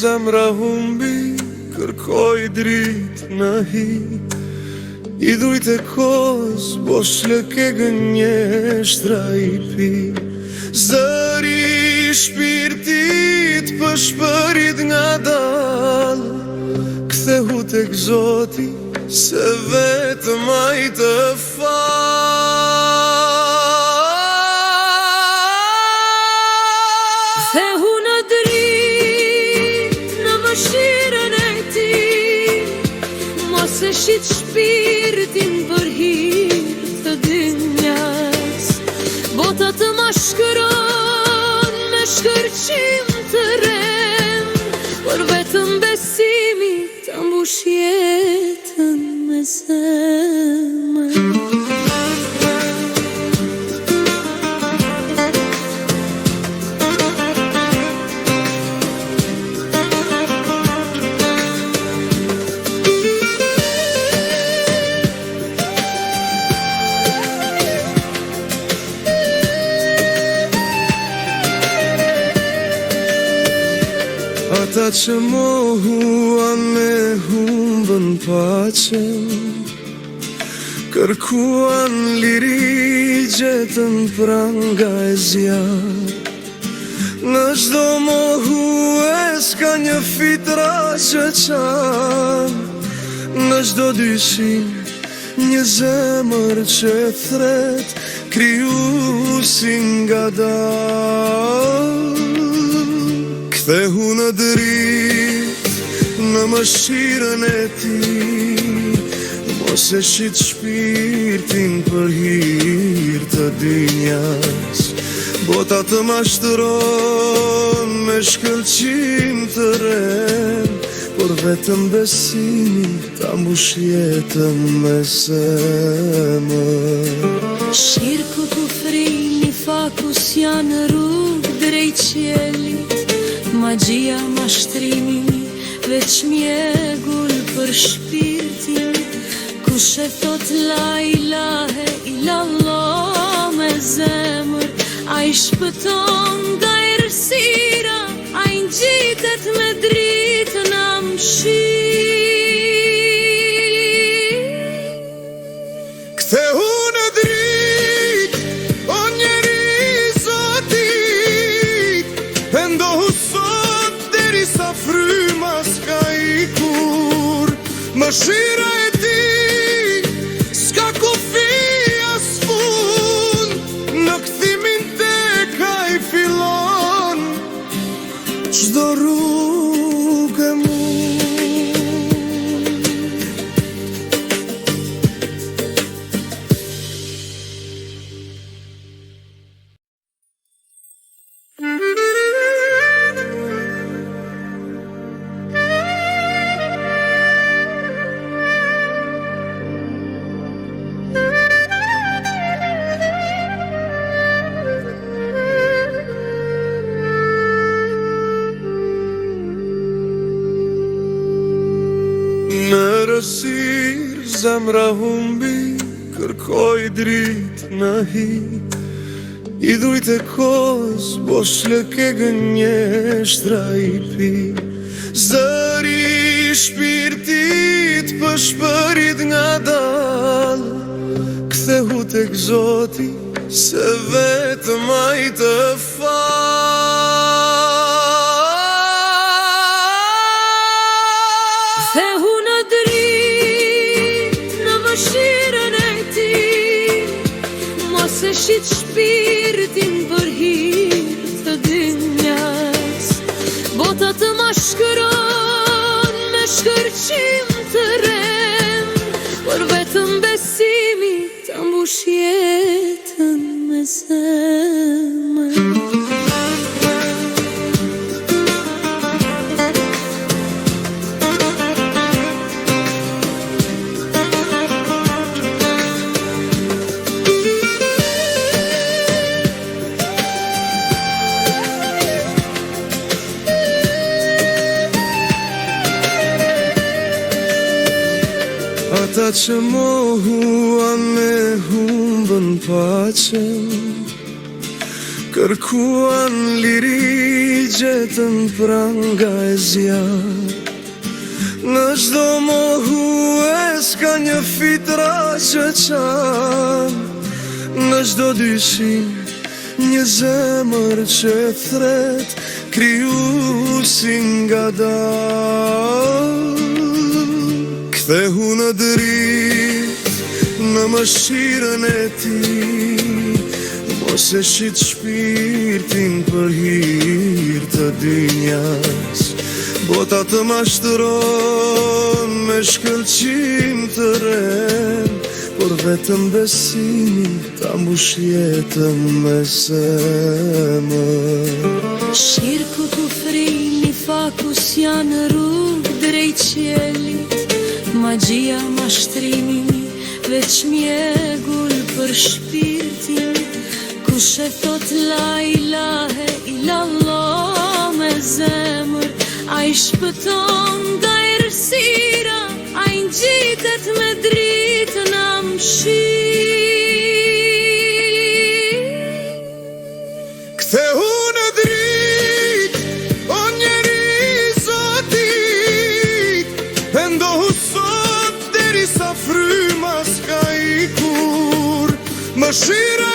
zemra humbi, kërkoj dritë në hi. I dhujt e kos, bosh lëke gënjeshtra i pi. Zëri shpirtit pëshpërit nga dal, kthehu tek Zoti, se vetëm ai të fal. Kthehu në dritë, në mëshirën e Tij, mos e shit shpirtin për hir të dynjas. Bota të mashkëron me shkërqim të rend, por vetëm besimi ta mbush jetën me zemër. Ata që mohuan me humbën paqen, kërkuan liri gjetën pranga e zjarr. Në çdo mohues ka një fitra që çan, në çdo dyshim një zemër që thret, krijuesin nga dal. Kthehu në dritë, në mëshirën e Tij, mos e shit shpirtin për hir të dynjas. Bota të mashtron me shkëlqim të rend, por vetëm besimi ta mbush jetën me zemër. Shirku ku frini fakus janë rrugë drejt qelit, magjia mashtrimi veç mjegull për shpirtin. Kush e thot la ilahe illallah me zemër, ai shpëton nga errësira, ai ngjitet me dritën amshir. Kthehu në dritë, o njeri i Zotit, pendohu sot derisa fryma s'ka ikur. Mëshira e Tij s'ka kufi as fund, në kthimin tek ai fillon çdo rrugë e mund. Në rësir zemra humbi, kërkoj dritë në hi. I dhujt e kos, bosh lëke gënjeshtra i pi. Zëri shpirtit pëshpërit nga dal, kthehu tek Zoti, se vetëm ai të fal. Kthehu në dritë, në mëshirën e Tij, mos e shit shpirtin për hir të dynjas. Bota të mashkëron me shkërqim të rend, por vetëm besimi ta mbush jetën me zemër. Ata që mohuan me humbën paqen, kërkuan liri, gjetën pranga e zjarë. Në çdo mohues ka një fitra që qanë, në çdo dyshim një zemër që thret, krijuesin nga dalë. Kthehu në dritë, në mëshirën e tij, mos e shit shpirtin për hir të dynjas. Bota të mashtron me shkëlqim të ren, por vetëm besimi ta mbush jetën me zemër. Shirku ku frimi fakus janë rrugë drejt qelit, magjia mashtrimi veç mjegull për shpirtin. Kush e thot la ilahe illallah me zemër, a i shpëton nga errësira, a i ngjitet me dritë në mshirë. Kthehu në dritë, o njeri zotit, pendohu sot derisa fryma s'ka ikur, mëshira